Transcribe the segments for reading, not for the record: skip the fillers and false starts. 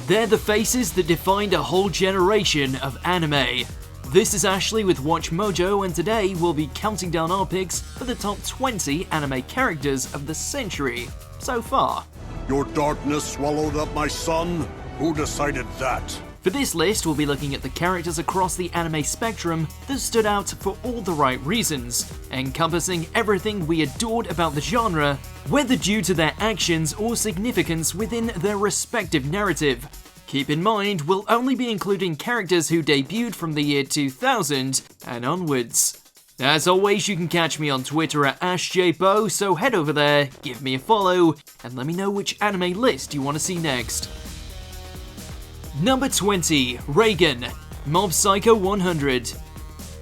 They're the faces that defined a whole generation of anime. This is Ashley with WatchMojo, and today we'll be counting down our picks for the top 20 anime characters of the century so far. Your darkness swallowed up my son? Who decided that? For this list, we'll be looking at the characters across the anime spectrum that stood out for all the right reasons, encompassing everything we adored about the genre, whether due to their actions or significance within their respective narrative. Keep in mind, we'll only be including characters who debuted from the year 2000 and onwards. As always, you can catch me on Twitter at AshJBo, so head over there, give me a follow, and let me know which anime list you want to see next. Number 20, Reagan, Mob Psycho 100.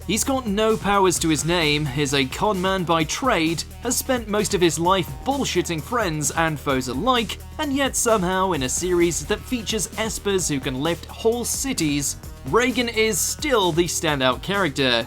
He's got no powers to his name, is a conman by trade, has spent most of his life bullshitting friends and foes alike, and yet somehow in a series that features espers who can lift whole cities, Reagan is still the standout character.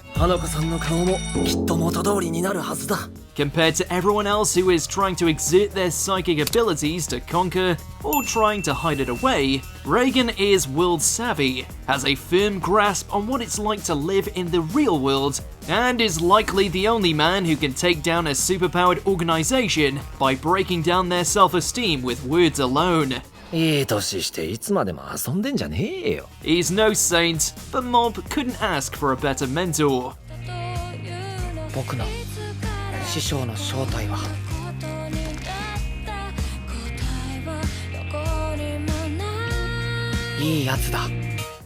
Compared to everyone else who is trying to exert their psychic abilities to conquer or trying to hide it away, Reagan is world savvy, has a firm grasp on what it's like to live in the real world, and is likely the only man who can take down a superpowered organization by breaking down their self-esteem with words alone. He's no saint, but Mob couldn't ask for a better mentor.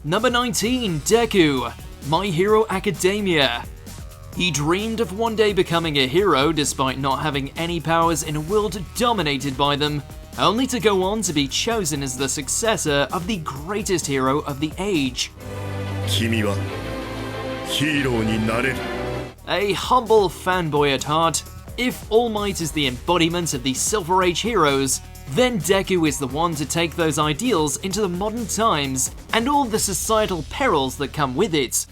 Number 19, Deku, My Hero Academia. He dreamed of one day becoming a hero despite not having any powers in a world dominated by them, only to go on to be chosen as the successor of the greatest hero of the age. A humble fanboy at heart, if All Might is the embodiment of the Silver Age heroes, then Deku is the one to take those ideals into the modern times and all the societal perils that come with it.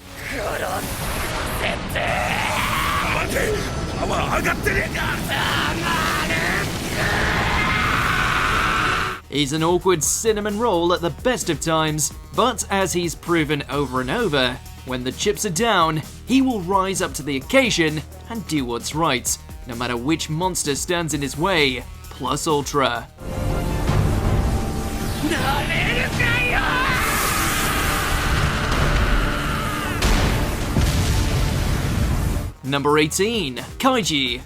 He's an awkward cinnamon roll at the best of times, but as he's proven over and over, when the chips are down, he will rise up to the occasion and do what's right, no matter which monster stands in his way, plus ultra. Number 18, Kaiji.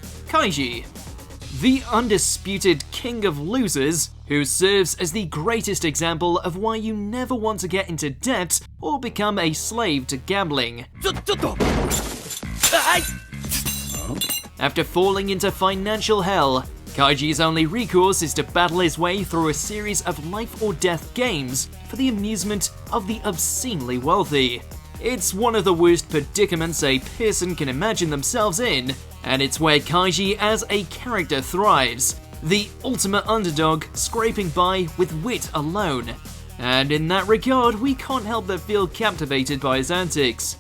The undisputed king of losers, who serves as the greatest example of why you never want to get into debt or become a slave to gambling. After falling into financial hell, Kaiji's only recourse is to battle his way through a series of life or death games for the amusement of the obscenely wealthy. It's one of the worst predicaments a person can imagine themselves in, and it's where Kaiji as a character thrives, the ultimate underdog scraping by with wit alone. And in that regard, we can't help but feel captivated by his antics.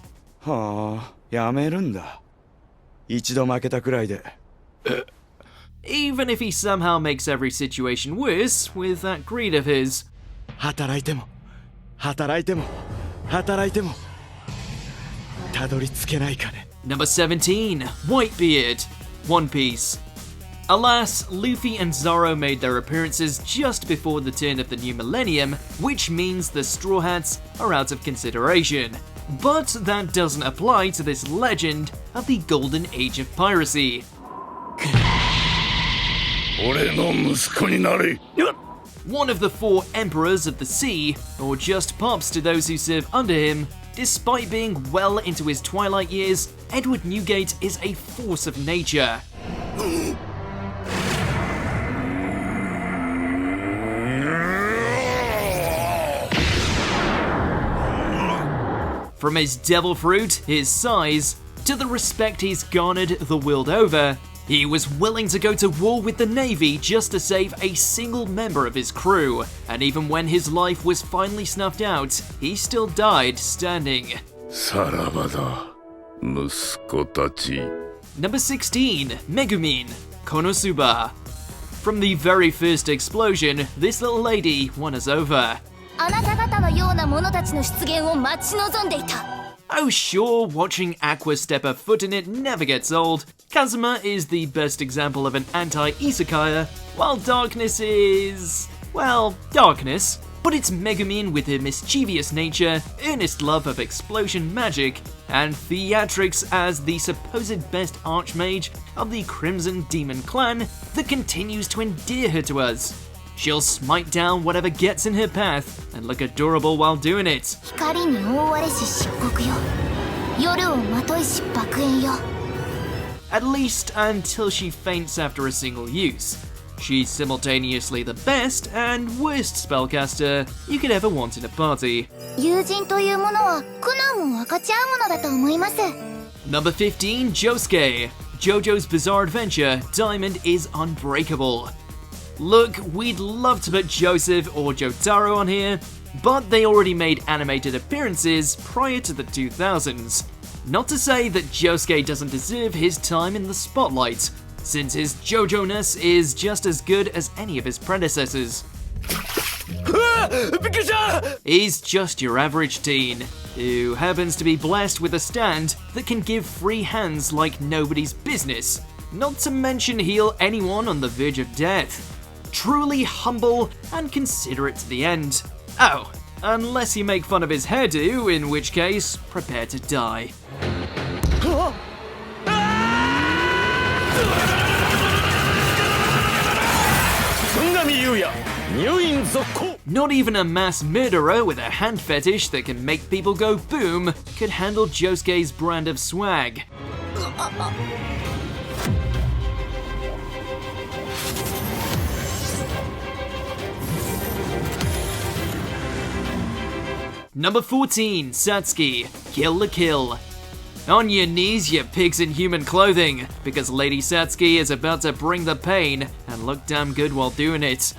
Even if he somehow makes every situation worse with that greed of his. Number 17, Whitebeard, One Piece. Alas, Luffy and Zoro made their appearances just before the turn of the new millennium, which means the Straw Hats are out of consideration. But that doesn't apply to this legend of the golden age of piracy. One of the 4 emperors of the sea, or just Pops to those who serve under him, despite being well into his twilight years, Edward Newgate is a force of nature. From his devil fruit, his size, to the respect he's garnered the world over, he was willing to go to war with the Navy just to save a single member of his crew, and even when his life was finally snuffed out, he still died standing. Number 16, Megumin, KonoSuba. From the very first explosion, this little lady won us over. あなた方のような者たちの出現を待ち望んでいた。 Oh sure, watching Aqua step her foot in it never gets old. Kazuma is the best example of an anti-isekaier, while Darkness is... well, Darkness. But it's Megumin with her mischievous nature, earnest love of explosion magic, and theatrics as the supposed best archmage of the Crimson Demon clan that continues to endear her to us. She'll smite down whatever gets in her path and look adorable while doing it. 光に覆われし漆黒よ。夜をまといし爆炎よ。 At least until she faints after a single use. She's simultaneously the best and worst spellcaster you could ever want in a party. 友人というものは苦難を分かち合うものだと思います。 Number 15, Josuke. JoJo's Bizarre Adventure, Diamond is unbreakable. Look, we'd love to put Joseph or Jotaro on here, but they already made animated appearances prior to the 2000s. Not to say that Josuke doesn't deserve his time in the spotlight, since his JoJo-ness is just as good as any of his predecessors. He's just your average teen, who happens to be blessed with a stand that can give free hands like nobody's business, not to mention heal anyone on the verge of death. Truly humble and considerate to the end. Oh, unless you make fun of his hairdo, in which case, prepare to die. Not even a mass murderer with a hand fetish that can make people go boom could handle Josuke's brand of swag. Number 14, Satsuki, Kill la Kill. On your knees, you pigs in human clothing, because Lady Satsuki is about to bring the pain and look damn good while doing it.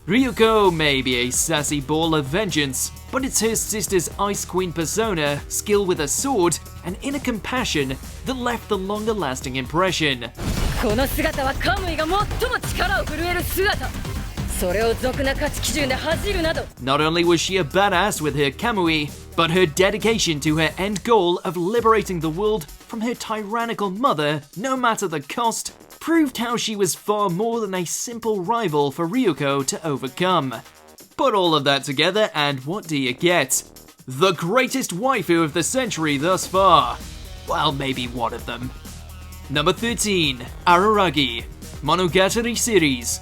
Ryuko may be a sassy ball of vengeance, but it's her sister's Ice Queen persona, skill with a sword, and inner compassion that left the longer lasting impression. この姿はカムイが最も力を震える姿。それを俗な価値基準で恥じるなど。 Not only was she a badass with her Kamui, but her dedication to her end goal of liberating the world from her tyrannical mother, no matter the cost, proved how she was far more than a simple rival for Ryuko to overcome. Put all of that together and what do you get? The greatest waifu of the century thus far. Well, maybe one of them. Number 13, Araragi, Monogatari series.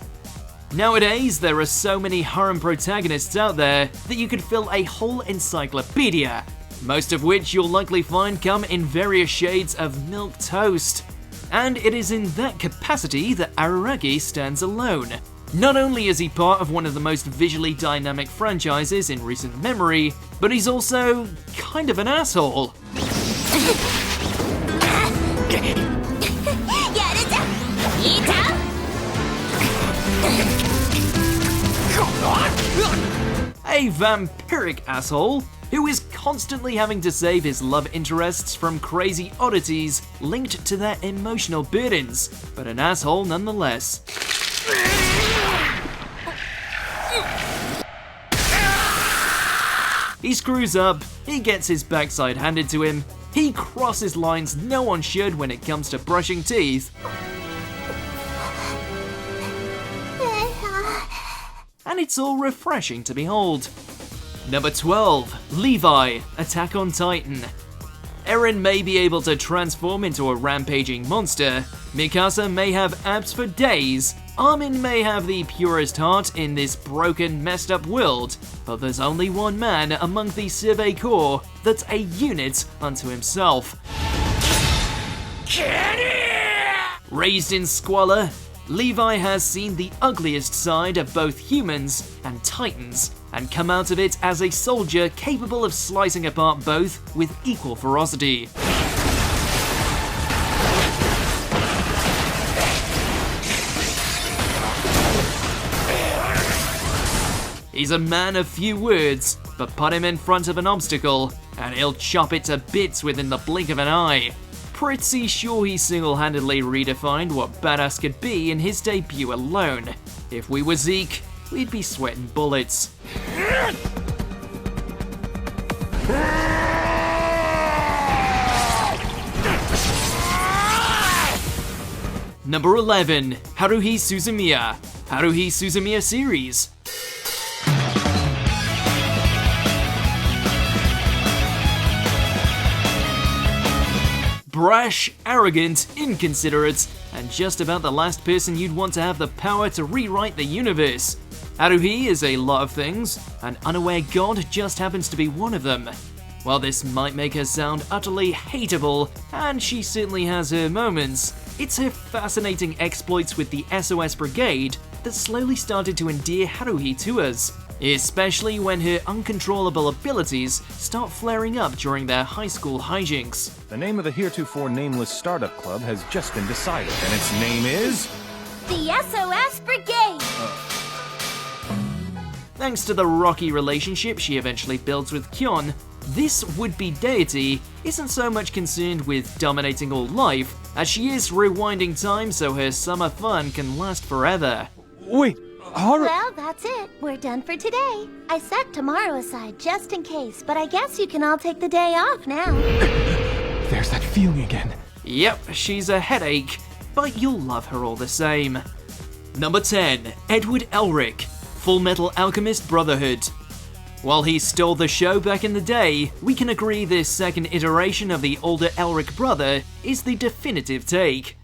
Nowadays, there are so many harem protagonists out there that you could fill a whole encyclopedia, most of which you'll likely find come in various shades of milk toast. And it is in that capacity that Araragi stands alone. Not only is he part of one of the most visually dynamic franchises in recent memory, but he's also kind of an asshole. A vampiric asshole who is constantly having to save his love interests from crazy oddities linked to their emotional burdens, but an asshole nonetheless. He screws up, he gets his backside handed to him, he crosses lines no one should when it comes to brushing teeth. And it's all refreshing to behold. Number 12, Levi, Attack on Titan. Eren may be able to transform into a rampaging monster, Mikasa may have abs for days, Armin may have the purest heart in this broken, messed up world, but there's only one man among the Survey Corps that's a unit unto himself. Raised in squalor, Levi has seen the ugliest side of both humans and titans, and come out of it as a soldier capable of slicing apart both with equal ferocity. He's a man of few words, but put him in front of an obstacle, and he'll chop it to bits within the blink of an eye. pretty sure he single-handedly redefined what badass could be in his debut alone. If we were Zeke, we'd be sweating bullets. Number 11. Haruhi Suzumiya. Haruhi Suzumiya series. Brash, arrogant, inconsiderate, and just about the last person you'd want to have the power to rewrite the universe. Haruhi is a lot of things, an unaware god just happens to be one of them. While this might make her sound utterly hateable, and she certainly has her moments, it's her fascinating exploits with the SOS Brigade that slowly started to endear Haruhi to us, especially when her uncontrollable abilities start flaring up during their high school hijinks. The name of the heretofore nameless startup club has just been decided, and its name is... The SOS Brigade! Thanks to the rocky relationship she eventually builds with Kyon, this would-be deity isn't so much concerned with dominating all life, as she is rewinding time so her summer fun can last forever. Wait, Haru... Well, that's it. We're done for today. I set tomorrow aside just in case, but I guess you can all take the day off now. There's that feeling again. Yep, she's a headache, but you'll love her all the same. Number 10. Edward Elric. Fullmetal Alchemist Brotherhood. While he stole the show back in the day, we can agree this second iteration of the older Elric brother is the definitive take.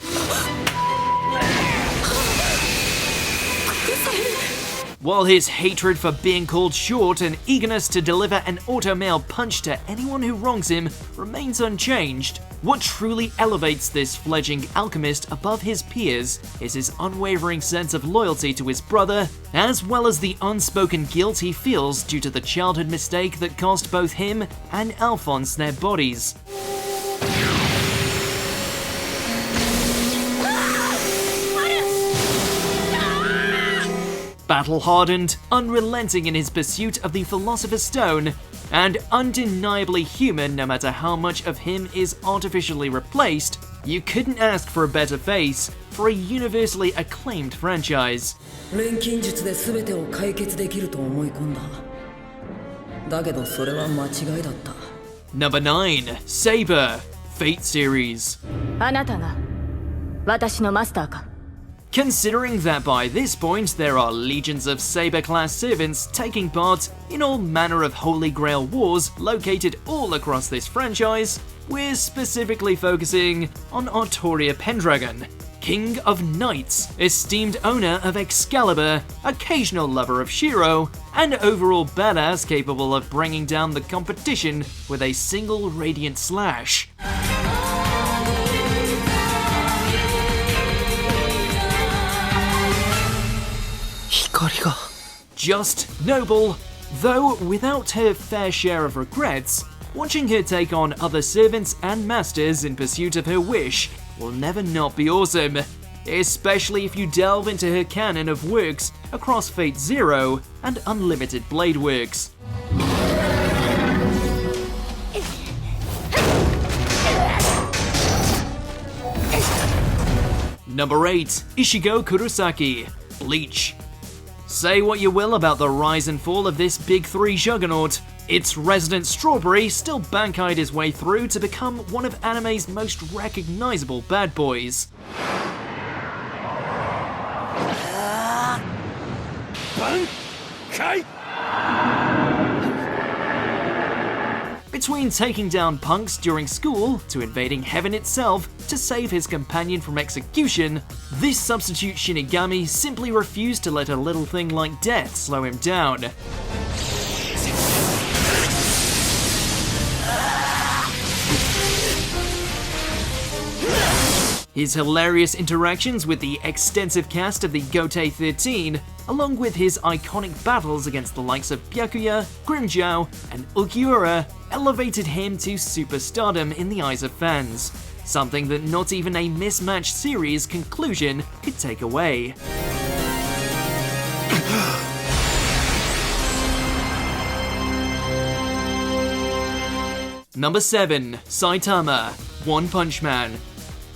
While his hatred for being called short and eagerness to deliver an auto-mail punch to anyone who wrongs him remains unchanged, what truly elevates this fledgling alchemist above his peers is his unwavering sense of loyalty to his brother, as well as the unspoken guilt he feels due to the childhood mistake that cost both him and Alphonse their bodies. Battle-hardened, unrelenting in his pursuit of the Philosopher's Stone, and undeniably human no matter how much of him is artificially replaced, you couldn't ask for a better face for a universally acclaimed franchise. 錬金術で全てを解決できると思い込んだ。だけどそれは間違いだった。 Number 9. Saber. Fate series. あなたが私のマスターか。 Considering that by this point there are legions of Saber-class servants taking part in all manner of Holy Grail wars located all across this franchise, we're specifically focusing on Artoria Pendragon, King of Knights, esteemed owner of Excalibur, occasional lover of Shiro, and overall badass capable of bringing down the competition with a single radiant slash. Just noble, though without her fair share of regrets, watching her take on other servants and masters in pursuit of her wish will never not be awesome, especially if you delve into her canon of works across Fate Zero and Unlimited Blade Works. Number 8. Ichigo Kurosaki. Bleach. Say what you will about the rise and fall of this Big 3 juggernaut, its resident strawberry still bank-eyed his way through to become one of anime's most recognizable bad boys. Between taking down punks during school, to invading heaven itself to save his companion from execution, this substitute Shinigami simply refused to let a little thing like death slow him down. His hilarious interactions with the extensive cast of the Gotei 13, along with his iconic battles against the likes of Byakuya, Grimmjow, and Ukiura, elevated him to superstardom in the eyes of fans, something that not even a mismatched series conclusion could take away. Number 7. Saitama. One Punch Man.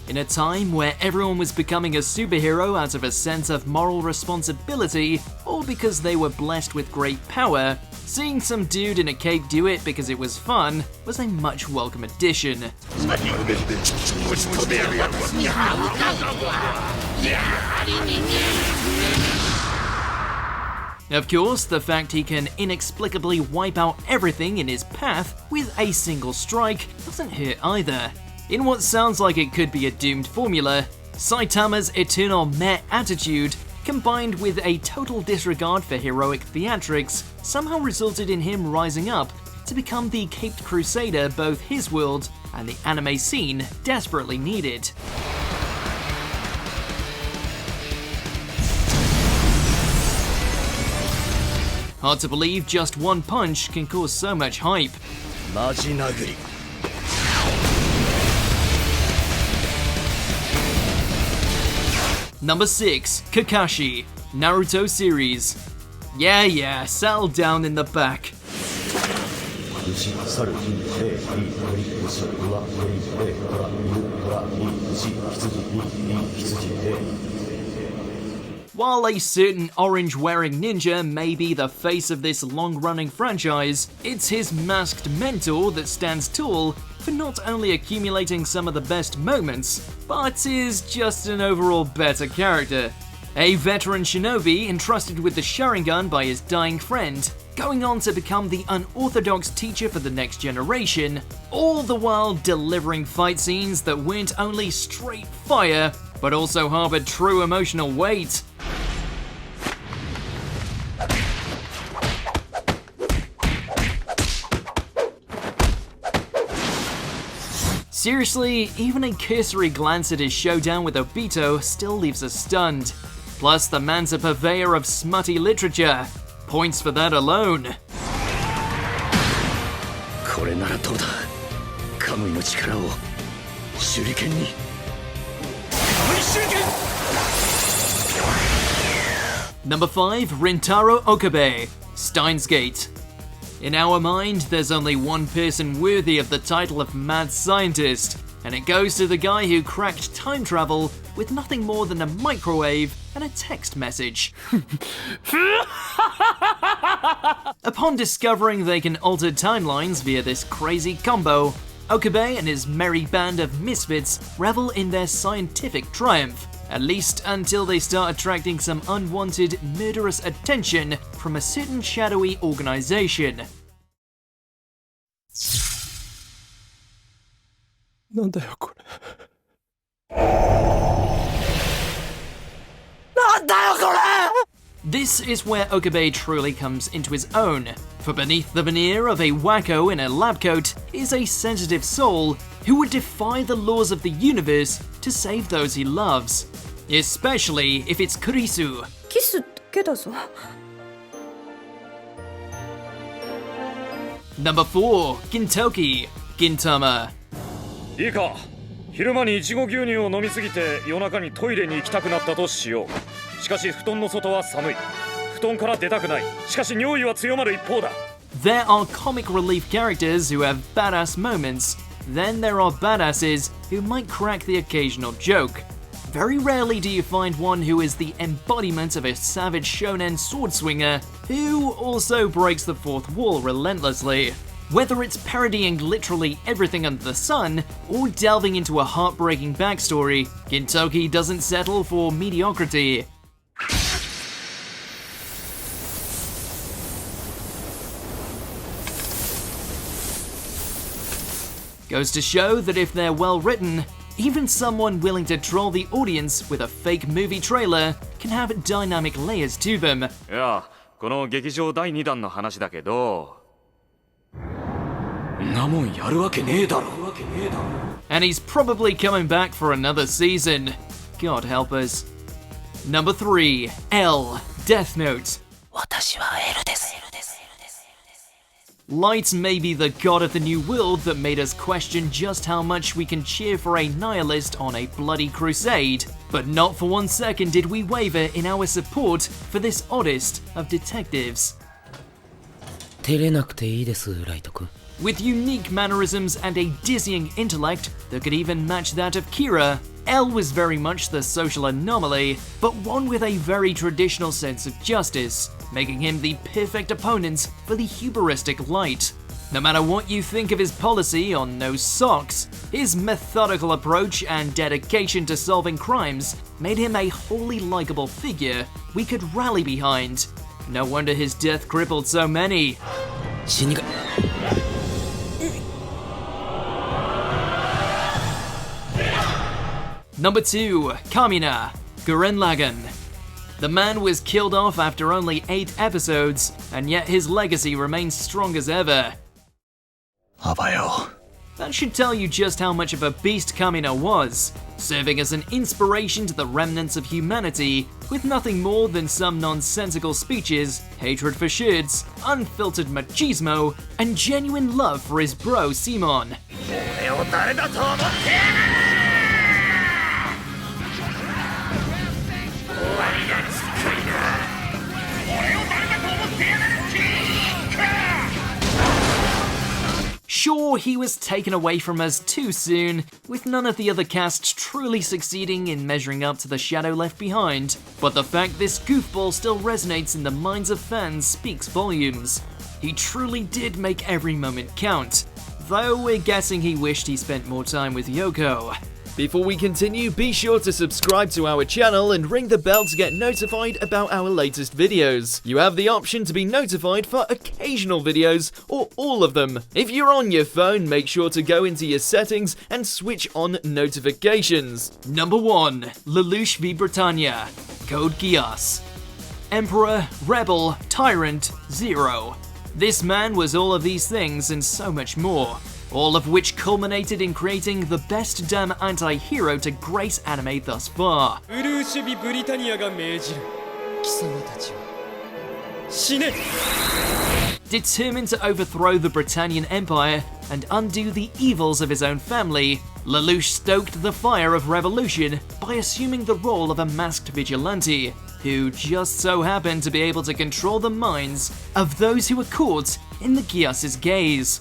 In a time where everyone was becoming a superhero out of a sense of moral responsibility, or because they were blessed with great power, seeing some dude in a cape do it because it was fun was a much welcome addition. Of course, the fact he can inexplicably wipe out everything in his path with a single strike doesn't hurt either. In what sounds like it could be a doomed formula, Saitama's eternal meh attitude, combined with a total disregard for heroic theatrics, somehow resulted in him rising up to become the caped crusader both his world and the anime scene desperately needed. Hard to believe just one punch can cause so much hype. Number 6. Kakashi, Naruto series. Yeah, settle down in the back. While a certain orange-wearing ninja may be the face of this long-running franchise, it's his masked mentor that stands tall for not only accumulating some of the best moments, but is just an overall better character. A veteran shinobi entrusted with the Sharingan by his dying friend, going on to become the unorthodox teacher for the next generation, all the while delivering fight scenes that weren't only straight fire, but also harbored true emotional weight. Seriously, even a cursory glance at his showdown with Obito still leaves us stunned. Plus, the man's a purveyor of smutty literature. Points for that alone. Number 5. Rintaro Okabe, Steins Gate. In our mind, there's only one person worthy of the title of mad scientist, and it goes to the guy who cracked time travel with nothing more than a microwave and a text message. Upon discovering they can alter timelines via this crazy combo, Okabe and his merry band of misfits revel in their scientific triumph, at least until they start attracting some unwanted, murderous attention from a certain shadowy organization. This is where Okabe truly comes into his own, for beneath the veneer of a wacko in a lab coat is a sensitive soul who would defy the laws of the universe to save those he loves, especially if it's Kurisu. Number 4. Gintoki, Gintama. いいか、昼間にイチゴ牛乳を飲みすぎて夜中にトイレに行きたくなったとしよう。しかし布団の外は寒い。布団から出たくない。しかし尿意は強まる一方だ。There are comic relief characters who have badass moments. Then there are badasses who might crack the occasional joke. Very rarely do you find one who is the embodiment of a savage shonen sword swinger who also breaks the fourth wall relentlessly. Whether it's parodying literally everything under the sun or delving into a heartbreaking backstory, Gintoki doesn't settle for mediocrity. Goes to show that if they're well written, even someone willing to troll the audience with a fake movie trailer can have dynamic layers to them. いや、この劇場第2弾の話だけど、んなもんやるわけねえだろ。And he's probably coming back for another season. God help us. Number 3. L. Death Note. 私は L です。Light may be the god of the new world that made us question just how much we can cheer for a nihilist on a bloody crusade, but not for 1 second did we waver in our support for this oddest of detectives. 照れなくていいです、ライト君。With unique mannerisms and a dizzying intellect that could even match that of Kira, L was very much the social anomaly, but one with a very traditional sense of justice, making him the perfect opponent for the hubristic Light. No matter what you think of his policy on no socks, his methodical approach and dedication to solving crimes made him a wholly likable figure we could rally behind. No wonder his death crippled so many. Number 2. Kamina, Gurren Lagann. The man was killed off after only 8 episodes, and yet his legacy remains strong as ever. That should tell you just how much of a beast Kamina was, serving as an inspiration to the remnants of humanity, with nothing more than some nonsensical speeches, hatred for shits, unfiltered machismo, and genuine love for his bro Simon. Sure, he was taken away from us too soon, with none of the other casts truly succeeding in measuring up to the shadow left behind, but the fact this goofball still resonates in the minds of fans speaks volumes. He truly did make every moment count, though we're guessing he wished he spent more time with Yoko. Before we continue, be sure to subscribe to our channel and ring the bell to get notified about our latest videos. You have the option to be notified for occasional videos or all of them. If you're on your phone, make sure to go into your settings and switch on notifications. Number 1. Lelouch v Britannia, Code Geass. Emperor, Rebel, Tyrant, Zero. This man was all of these things and so much more, all of which culminated in creating the best damn anti-hero to grace anime thus far. Determined to overthrow the Britannian Empire and undo the evils of his own family, Lelouch stoked the fire of revolution by assuming the role of a masked vigilante, who just so happened to be able to control the minds of those who were caught in the Geass's gaze.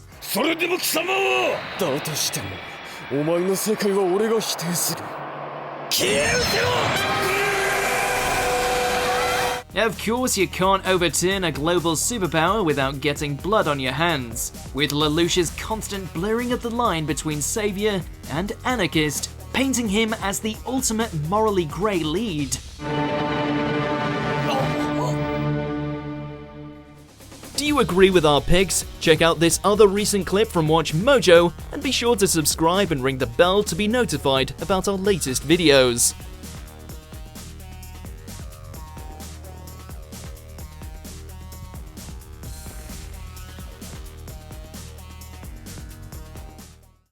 Of course, you can't overturn a global superpower without getting blood on your hands, with Lelouch's constant blurring of the line between savior and anarchist, painting him as the ultimate morally grey lead. Do you agree with our picks? Check out this other recent clip from WatchMojo and be sure to subscribe and ring the bell to be notified about our latest videos.